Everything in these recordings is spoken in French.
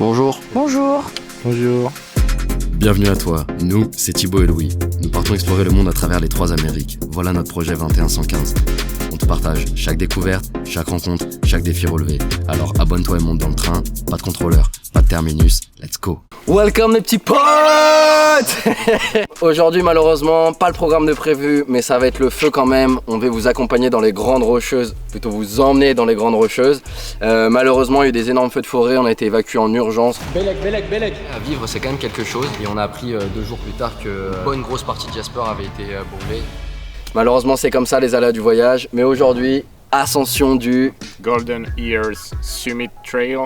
Bonjour. Bonjour. Bonjour. Bienvenue à toi, nous c'est Thibaut et Louis. Nous partons explorer le monde à travers les 3 Amériques. Voilà notre projet 21-115. On te partage chaque découverte, chaque rencontre, chaque défi relevé. Alors abonne-toi et monte dans le train, pas de contrôleur, pas de terminus, let's go. Welcome les petits potes. Aujourd'hui malheureusement pas le programme de prévu, mais ça va être le feu quand même. On va vous accompagner dans les grandes rocheuses, plutôt vous emmener dans les grandes rocheuses. Malheureusement il y a eu des énormes feux de forêt, on a été évacués en urgence. Belek. À vivre c'est quand même quelque chose et on a appris 2 jours plus tard que une grosse partie de Jasper avait été brûlée. Malheureusement c'est comme ça les aléas du voyage, mais aujourd'hui ascension du Golden Ears Summit Trail.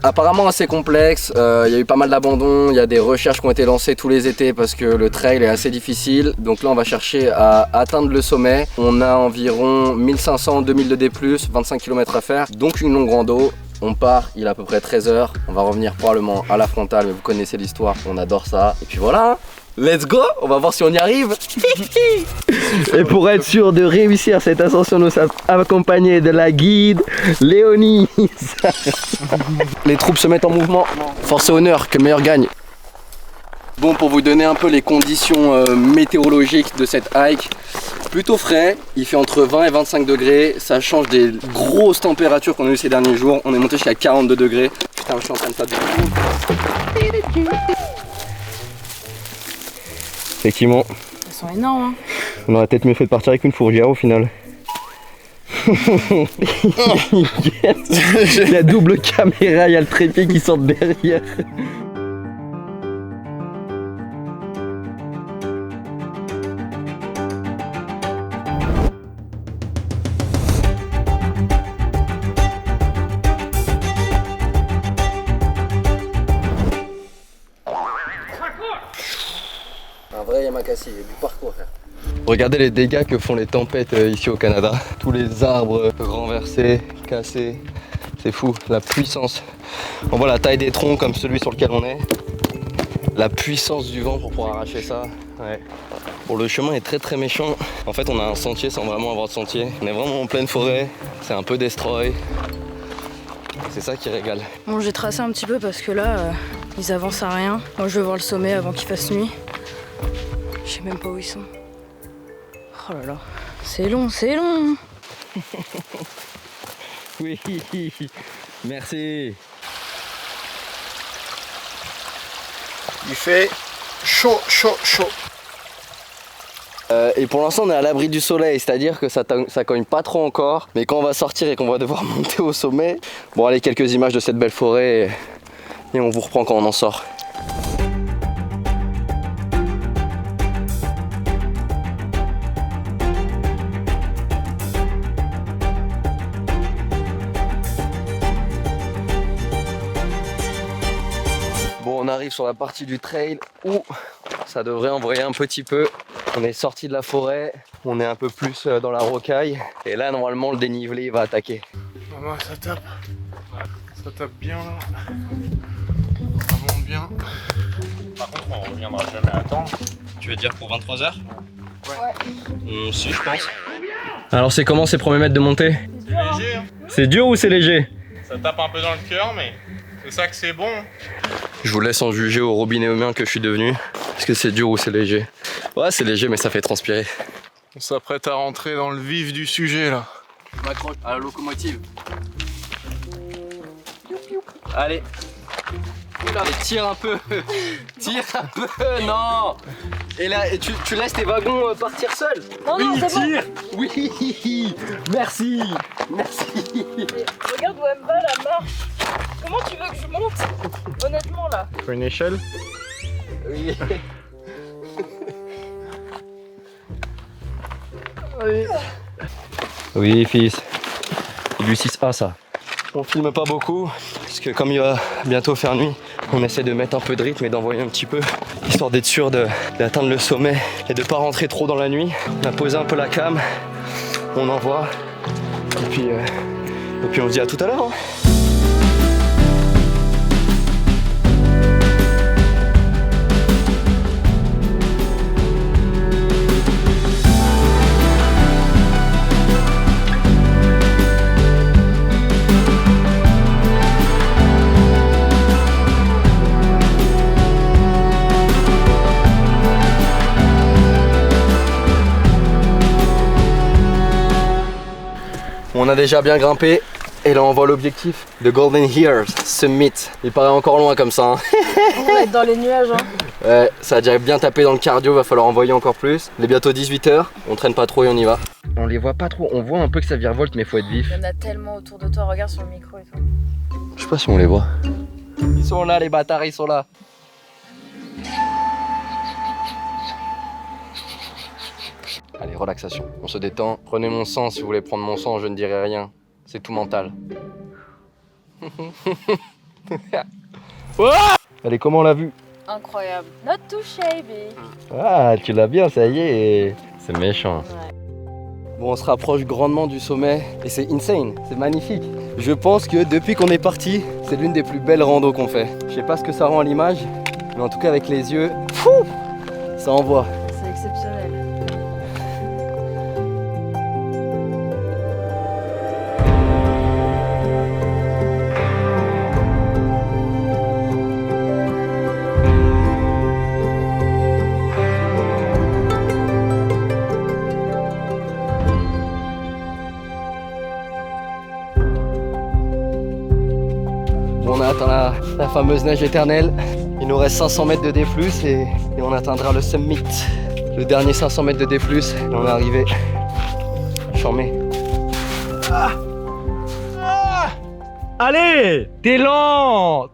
Apparemment assez complexe, il y a eu pas mal d'abandons, il y a des recherches qui ont été lancées tous les étés parce que le trail est assez difficile. Donc là on va chercher à atteindre le sommet. On a environ 1500-2000 de D+, 25 km à faire, donc une longue rando. On part, il est à peu près 13h, on va revenir probablement à la frontale, mais vous connaissez l'histoire, on adore ça. Et puis voilà, let's go, on va voir si on y arrive. Et pour être sûr de réussir cette ascension, nous sommes accompagnés de la guide Léonie. Les troupes se mettent en mouvement, force et honneur, que le meilleur gagne. Bon, pour vous donner un peu les conditions météorologiques de cette hike, plutôt frais, il fait entre 20 et 25 degrés, ça change des grosses températures qu'on a eu ces derniers jours, on est monté jusqu'à 42 degrés. Putain, je suis en train de faire du coup. Effectivement. Elles sont énormes, hein. On aurait peut-être mieux fait de partir avec une fourrière au final. Il y a double caméra, il y a le trépied qui sort derrière. Un vrai Yamakasi, il y a du parcours à faire. Regardez les dégâts que font les tempêtes ici au Canada. Tous les arbres renversés, cassés, c'est fou, la puissance. On voit la taille des troncs comme celui sur lequel on est. La puissance du vent pour pouvoir arracher ça. Ouais. Bon, le chemin est très méchant. En fait on a un sentier sans vraiment avoir de sentier. On est vraiment en pleine forêt, c'est un peu destroy. C'est ça qui régale. Bon, j'ai tracé un petit peu parce que là, ils avancent à rien. Moi je veux voir le sommet avant qu'il fasse nuit. Je sais même pas où ils sont. Oh là là, c'est long. Oui, merci. Il fait chaud. Et pour l'instant on est à l'abri du soleil, c'est-à-dire que ça cogne pas trop encore. Mais quand on va sortir et qu'on va devoir monter au sommet, bon allez, quelques images de cette belle forêt et on vous reprend quand on en sort. Bon, on arrive sur la partie du trail où ça devrait envoyer un petit peu. On est sorti de la forêt, on est un peu plus dans la rocaille. Et là, normalement, le dénivelé va attaquer. Maman, ça tape bien là. Vraiment bien. Par contre, on reviendra jamais à temps. Tu veux dire pour 23h? Ouais. Si, je pense. Alors c'est comment ces premiers mètres de montée? C'est léger, hein. C'est dur ou c'est léger? Ça tape un peu dans le cœur, mais c'est ça que c'est bon. Je vous laisse en juger au robinet humain que je suis devenu. Est-ce que c'est dur ou c'est léger? Ouais, c'est léger, mais ça fait transpirer. On s'apprête à rentrer dans le vif du sujet là. Je m'accroche à la locomotive. Allez. Allez, tire un peu. Tire un peu, non. Et là, tu laisses tes wagons partir seuls. Non, c'est tire. Bon. Oui, merci. Regarde où elle va la marche. Comment tu veux que je monte? Honnêtement là. Faut une échelle? Oui. Oui fils. C'est du 6A ça. On filme pas beaucoup, parce que comme il va bientôt faire nuit, on essaie de mettre un peu de rythme et d'envoyer un petit peu, histoire d'être sûr d'atteindre le sommet et de pas rentrer trop dans la nuit. On a posé un peu la cam, on envoie, et puis on se dit à tout à l'heure. Hein. a déjà bien grimpé. Et là on voit l'objectif de Golden Ears Summit. Il paraît encore loin comme ça. Hein. On va être dans les nuages. Hein. Ouais, ça a déjà bien tapé dans le cardio, va falloir envoyer encore plus. Il est bientôt 18h, on traîne pas trop et on y va. On les voit pas trop, on voit un peu que ça virevolte mais faut être vif. Il y en a tellement autour de toi, regarde sur le micro et tout. Je sais pas si on les voit. Ils sont là les bâtards, ils sont là. Allez, relaxation, on se détend. Prenez mon sang si vous voulez prendre mon sang, je ne dirai rien. C'est tout mental. Allez, comment on l'a vu? Incroyable. Not too shabby. Ah, tu l'as bien, ça y est. C'est méchant. Ouais. Bon, on se rapproche grandement du sommet et c'est insane, c'est magnifique. Je pense que depuis qu'on est parti, c'est l'une des plus belles randos qu'on fait. Je sais pas ce que ça rend à l'image, mais en tout cas avec les yeux, ça envoie. C'est exceptionnel. On a atteint la fameuse neige éternelle. Il nous reste 500 mètres de D+, et on atteindra le summit. Le dernier 500 mètres de D+, et on est arrivé. Charmé. Allez, t'es lent.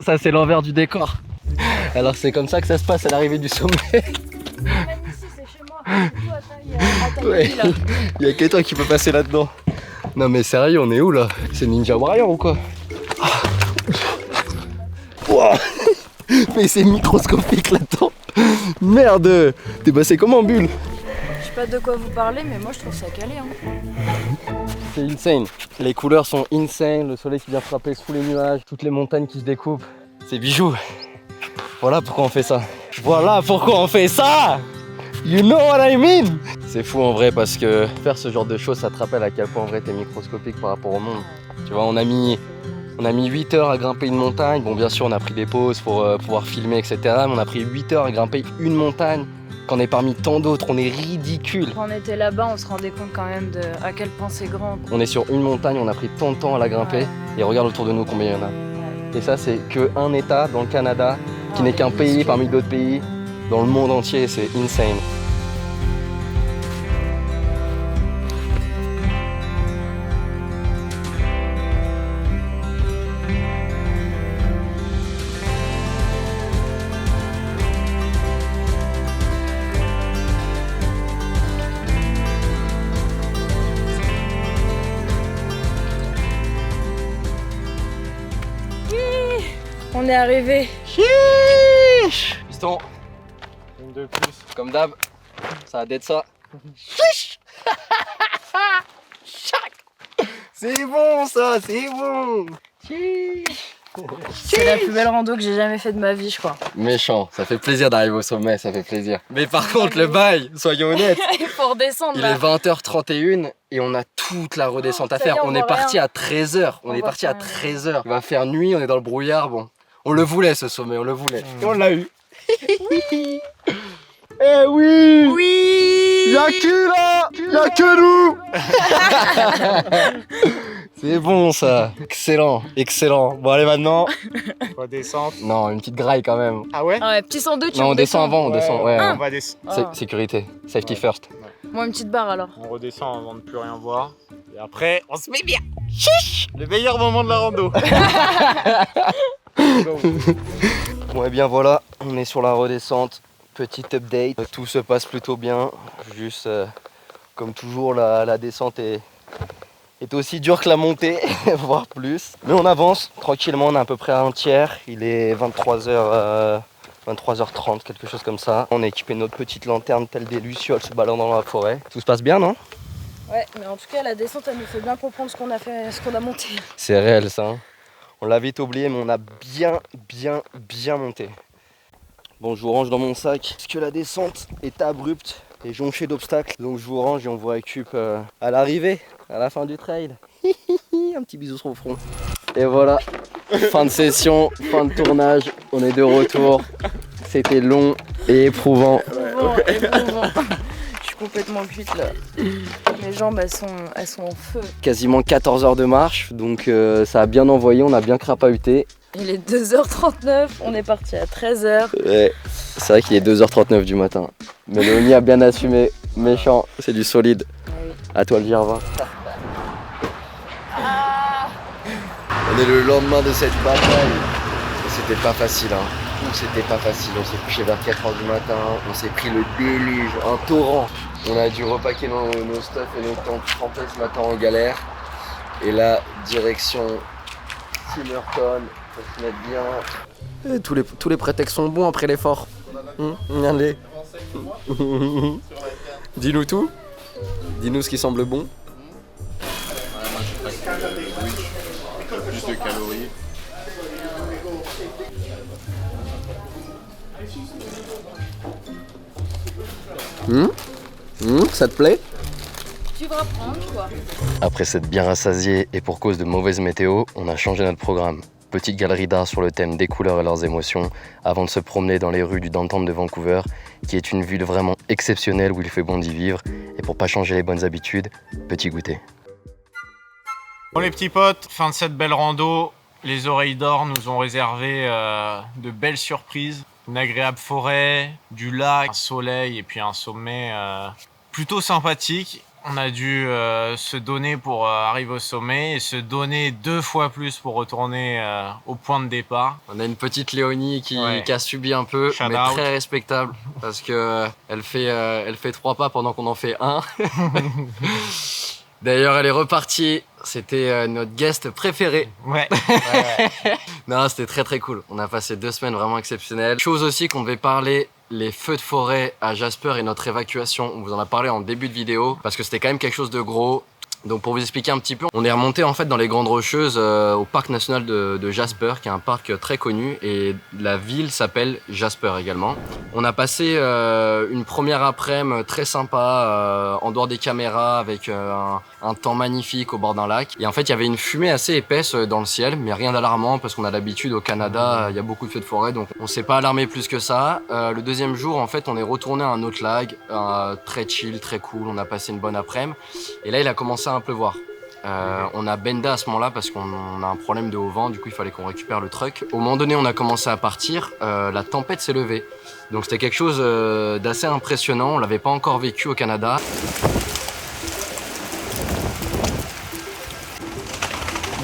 Ça, c'est l'envers du décor. Alors, c'est comme ça que ça se passe à l'arrivée du sommet. Même ici, c'est chez moi. C'est tout à taille Ouais. là. Il y a que toi qui peux passer là-dedans. Non mais sérieux, on est où là? C'est Ninja Warrior ou quoi? Wow. Mais c'est microscopique là-dedans. Merde. T'es passé comme en bulle. Je sais pas de quoi vous parlez, mais moi je trouve ça calé. Hein. C'est insane. Les couleurs sont insane, le soleil qui vient frapper sous les nuages, toutes les montagnes qui se découpent. C'est bijoux. Voilà pourquoi on fait ça. Voilà pourquoi on fait ça. You know what I mean? C'est fou en vrai parce que faire ce genre de choses, ça te rappelle à quel point en vrai t'es microscopique par rapport au monde. Tu vois, on a mis 8 heures à grimper une montagne. Bon, bien sûr, on a pris des pauses pour pouvoir filmer, etc. Mais on a pris 8 heures à grimper une montagne. Qu'on est parmi tant d'autres, on est ridicule. Quand on était là-bas, on se rendait compte quand même de à quel point c'est grand. On est sur une montagne, on a pris tant de temps à la grimper. Ouais. Et regarde autour de nous combien il y en a. Et ça, c'est qu'un état dans le Canada, qui n'est qu'un pays parmi d'autres pays. Dans le monde entier, c'est insane. On est arrivé. Piston, Une de plus. comme d'hab, ça a d'être ça. C'est bon ça, c'est bon. C'est la plus belle rando que j'ai jamais fait de ma vie, je crois. Méchant, ça fait plaisir d'arriver au sommet, ça fait plaisir. Mais par contre, le bail, soyons honnêtes, Il faut redescendre il là. est 20h31 et on a toute la redescente à ça y est, faire. on On est voit parti rien. à 13h. On On est voit parti à rien. 13h. Il va faire nuit, on est dans le brouillard. Bon, on le voulait ce sommet, on le voulait. Et on l'a eu. Eh oui! Oui. Y'a qui là? Y'a que nous! C'est bon ça. Excellent, excellent. Bon allez maintenant. Redescente. Non, une petite graille quand même. Ah ouais? Ah ouais, petit sandwich. Non, on descend avant, on descend. Ouais, on va descendre. Ah. Sécurité, safety first. Moi, une petite barre alors. On redescend avant de plus rien voir. Et après, on se met bien. Chiche! Le meilleur moment de la rando. Bon et bien voilà, on est sur la redescente. Petite update, tout se passe plutôt bien. Juste comme toujours la descente est aussi dure que la montée, voire plus. Mais on avance tranquillement, on est à peu près à un tiers. Il est 23h30, quelque chose comme ça. On a équipé notre petite lanterne telle des lucioles se baladant dans la forêt. Tout se passe bien, non? Ouais, mais en tout cas, la descente, elle nous fait bien comprendre ce qu'on a fait, ce qu'on a monté. C'est réel ça. Hein. On l'a vite oublié, mais on a bien monté. Bon, je vous range dans mon sac parce que la descente est abrupte et jonchée d'obstacles. Donc je vous range et on vous récup à l'arrivée, à la fin du trail. Un petit bisou sur le front. Et voilà, fin de session, fin de tournage. On est de retour. C'était long et éprouvant. Éprouvant. Je suis complètement cuite là. Mes jambes, elles sont en feu. Quasiment 14 heures de marche, donc ça a bien envoyé, on a bien crapahuté. Il est 2h39, on est parti à 13h. Ouais, c'est vrai qu'il est 2h39 du matin. Mais Léonie a bien assumé, méchant, c'est du solide. Oui. À toi le Girva. On est le lendemain de cette bataille. C'était pas facile, hein. C'était pas facile. On s'est couché vers 4h du matin, on s'est pris le déluge, un torrent. On a dû repacker nos stuff et nos tentes trempées ce matin en galère. Et là, direction Timmerton, pour se mettre bien. Et tous les prétextes sont bons après l'effort. Allez. Dis-nous tout. Dis-nous ce qui semble bon. Plus de calories. Ça te plaît? Tu vas prendre quoi? Après s'être bien rassasié et pour cause de mauvaise météo, on a changé notre programme. Petite galerie d'art sur le thème des couleurs et leurs émotions, avant de se promener dans les rues du downtown de Vancouver, qui est une ville vraiment exceptionnelle où il fait bon d'y vivre. Et pour pas changer les bonnes habitudes, petit goûter. Bon les petits potes, fin de cette belle rando. Les oreilles d'or nous ont réservé de belles surprises. Une agréable forêt, du lac, un soleil et puis un sommet plutôt sympathique. On a dû se donner pour arriver au sommet et se donner 2 fois plus pour retourner au point de départ. On a une petite Léonie qui a subi un peu, Shout mais out. très respectable parce que elle fait 3 pas pendant qu'on en fait 1. D'ailleurs, elle est repartie. C'était notre guest préféré. Ouais. Non, c'était très très cool. On a passé 2 semaines vraiment exceptionnelles. Chose aussi qu'on devait parler, les feux de forêt à Jasper et notre évacuation. On vous en a parlé en début de vidéo parce que c'était quand même quelque chose de gros. Donc pour vous expliquer un petit peu, on est remonté en fait dans les Grandes Rocheuses au parc national de Jasper, qui est un parc très connu, et la ville s'appelle Jasper également. On a passé une première après-midi très sympa en dehors des caméras avec un temps magnifique au bord d'un lac. Et en fait il y avait une fumée assez épaisse dans le ciel, mais rien d'alarmant parce qu'on a l'habitude au Canada, il y a beaucoup de feux de forêt, donc on s'est pas alarmé plus que ça. Le deuxième jour en fait on est retourné à un autre lac, très chill, très cool, on a passé une bonne après-midi. Et là il a commencé à un peu voir. On a benda à ce moment-là parce qu'on a un problème de haut vent, du coup il fallait qu'on récupère le truck. Au moment donné on a commencé à partir, la tempête s'est levée. Donc c'était quelque chose d'assez impressionnant, on l'avait pas encore vécu au Canada.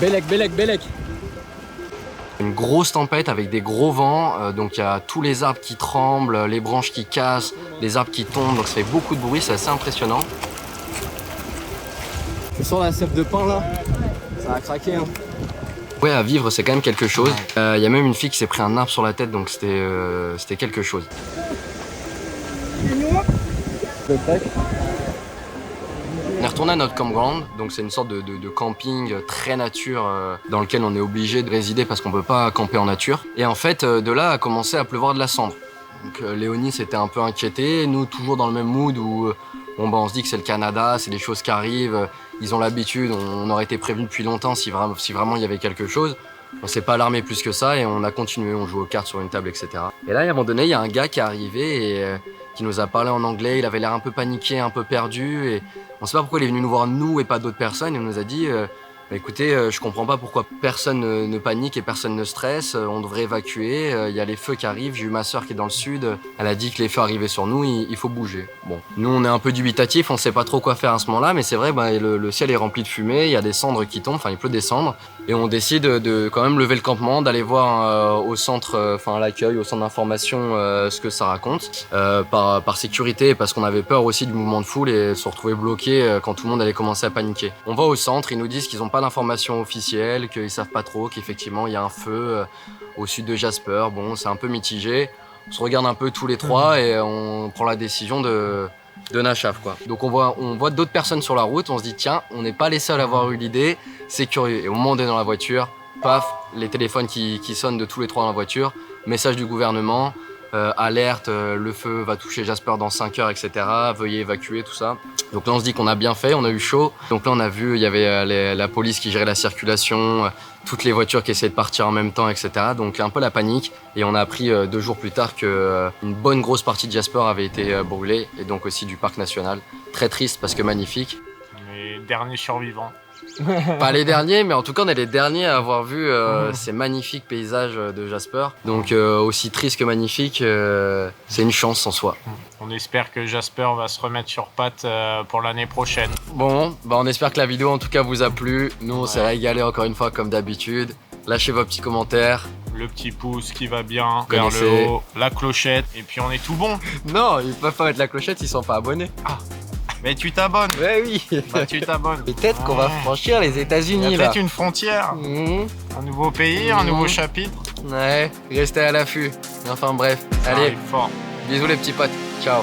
Bélec. Une grosse tempête avec des gros vents, donc il y a tous les arbres qui tremblent, les branches qui cassent, les arbres qui tombent, donc ça fait beaucoup de bruit, c'est assez impressionnant. Tu sens la sève de pain là? Ça a craqué hein. Ouais, à vivre c'est quand même quelque chose. Il y a même une fille qui s'est pris un arbre sur la tête, donc c'était quelque chose. On est retourné à notre campground, donc c'est une sorte de camping très nature dans lequel on est obligé de résider parce qu'on peut pas camper en nature. Et en fait, de là a commencé à pleuvoir de la cendre. Donc Léonie s'était un peu inquiétée, nous toujours dans le même mood où on se dit que c'est le Canada, c'est des choses qui arrivent, ils ont l'habitude, on aurait été prévenu depuis longtemps si vraiment il y avait quelque chose. On s'est pas alarmé plus que ça et on a continué, on joue aux cartes sur une table, etc. Et là, à un moment donné, il y a un gars qui est arrivé et qui nous a parlé en anglais, il avait l'air un peu paniqué, un peu perdu et on sait pas pourquoi il est venu nous voir nous et pas d'autres personnes et on nous a dit bah, écoutez, je comprends pas pourquoi personne ne panique et personne ne stresse, on devrait évacuer, il y a les feux qui arrivent, j'ai eu ma soeur qui est dans le sud, elle a dit que les feux arrivaient sur nous, il faut bouger. Bon, nous on est un peu dubitatifs, on sait pas trop quoi faire à ce moment-là, mais c'est vrai, bah, le ciel est rempli de fumée, il y a des cendres qui tombent, enfin il pleut des cendres, et on décide de quand même lever le campement, d'aller voir au centre, enfin à l'accueil, au centre d'information ce que ça raconte, par sécurité, parce qu'on avait peur aussi du mouvement de foule et se retrouver bloqué quand tout le monde allait commencer à paniquer. On va au centre, ils nous disent qu'ils ont pas d'informations officielles, qu'ils savent pas trop, qu'effectivement il y a un feu au sud de Jasper. Bon, c'est un peu mitigé. On se regarde un peu tous les trois et on prend la décision de Nachaf, quoi. Donc on voit d'autres personnes sur la route, on se dit tiens, on n'est pas les seuls à avoir eu l'idée, c'est curieux. Et au moment où on est dans la voiture, paf, les téléphones qui sonnent de tous les trois dans la voiture, message du gouvernement, alerte, le feu va toucher Jasper dans 5 heures, etc. Veuillez évacuer, tout ça. Donc là on se dit qu'on a bien fait, on a eu chaud. Donc là on a vu, il y avait la police qui gérait la circulation, toutes les voitures qui essayaient de partir en même temps, etc. Donc un peu la panique. Et on a appris 2 jours plus tard qu'une bonne grosse partie de Jasper avait été brûlée, et donc aussi du parc national. Très triste parce que magnifique. les derniers survivants. Pas les derniers, mais en tout cas on est les derniers à avoir vu ces magnifiques paysages de Jasper. Donc aussi triste que magnifique, c'est une chance en soi. On espère que Jasper va se remettre sur pattes pour l'année prochaine. Bon, bah on espère que la vidéo en tout cas vous a plu. Nous on s'est régalé encore une fois comme d'habitude. Lâchez vos petits commentaires. Le petit pouce qui va bien vers Connaissez. le haut, la clochette, et puis on est tout bon. Non, ils peuvent pas mettre la clochette, ils sont pas abonnés. Mais tu t'abonnes. Ouais, oui. Bah, tu t'abonnes. Peut-être qu'on va franchir les Il y États-Unis a là. peut-être une frontière, Mhm. un nouveau pays, un nouveau chapitre. Ouais, restez à l'affût. Enfin bref, Ça allez, arrive fort. bisous les petits potes. Ciao.